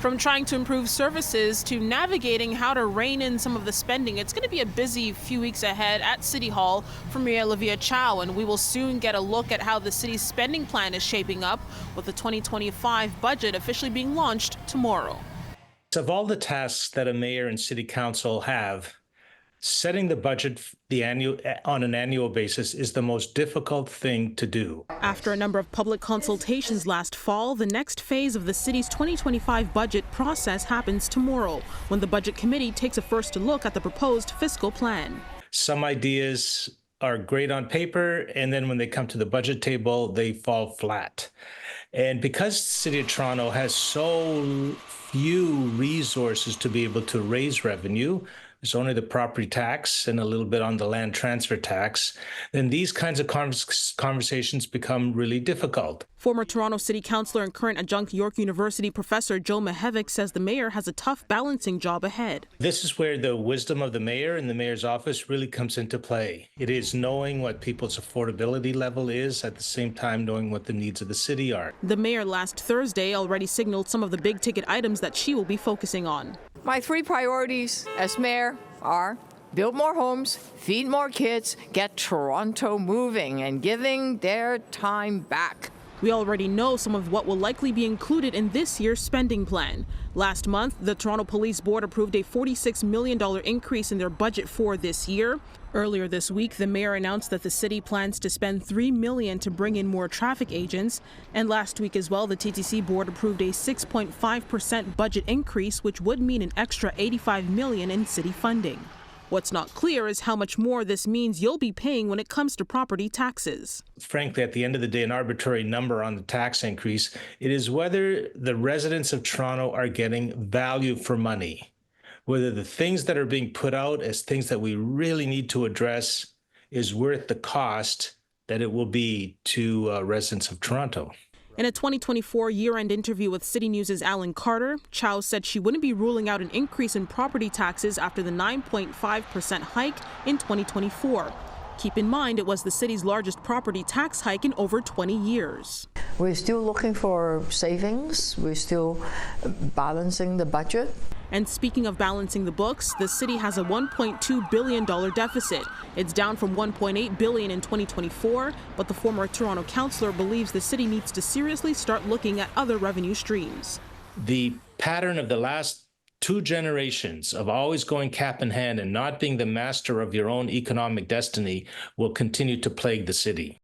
From trying to improve services to navigating how to rein in some of the spending, it's going to be a busy few weeks ahead at City Hall for Mayor Olivia Chow, and we will soon get a look at how the city's spending plan is shaping up, with the 2025 budget officially being launched tomorrow. Of all the tasks that a mayor and city council have, setting the budget on an annual basis is the most difficult thing to do. After a number of public consultations last fall, the next phase of the city's 2025 budget process happens tomorrow, when the Budget Committee takes a first look at the proposed fiscal plan. Some ideas are great on paper, and then when they come to the budget table, they fall flat. And because the City of Toronto has so few resources to be able to raise revenue, there's only the property tax and a little bit on the land transfer tax, then these kinds of conversations become really difficult. Former Toronto City Councillor and current adjunct York University professor Joe Mihevc says the mayor has a tough balancing job ahead. This is where the wisdom of the mayor and the mayor's office really comes into play. It is knowing what people's affordability level is, at the same time knowing what the needs of the city are. The mayor last Thursday already signaled some of the big ticket items that she will be focusing on. My three priorities as mayor are build more homes, feed more kids, get Toronto moving and giving their time back. We already know some of what will likely be included in this year's spending plan. Last month, the Toronto Police Board approved a $46 million increase in their budget for this year. Earlier this week, the mayor announced that the city plans to spend $3 million to bring in more traffic agents. And last week as well, the TTC board approved a 6.5% budget increase, which would mean an extra $85 million in city funding. What's not clear is how much more this means you'll be paying when it comes to property taxes. Frankly, at the end of the day, an arbitrary number on the tax increase. It is whether the residents of Toronto are getting value for money, whether the things that are being put out as things that we really need to address is worth the cost that it will be to residents of Toronto. In a 2024 year-end interview with City News' Alan Carter, Chow said she wouldn't be ruling out an increase in property taxes after the 9.5% hike in 2024. Keep in mind, it was the city's largest property tax hike in over 20 years. We're still looking for savings. We're still balancing the budget. And speaking of balancing the books, the city has a $1.2 billion deficit. It's down from $1.8 billion in 2024, but the former Toronto councillor believes the city needs to seriously start looking at other revenue streams. The pattern of the last two generations of always going cap in hand and not being the master of your own economic destiny will continue to plague the city.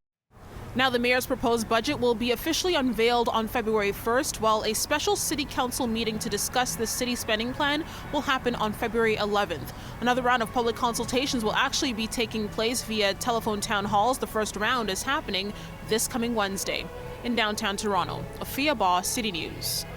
Now, the mayor's proposed budget will be officially unveiled on February 1st, while a special city council meeting to discuss the city spending plan will happen on February 11th. Another round of public consultations will actually be taking place via telephone town halls. The first round is happening this coming Wednesday. In downtown Toronto, Afua Baah, City News.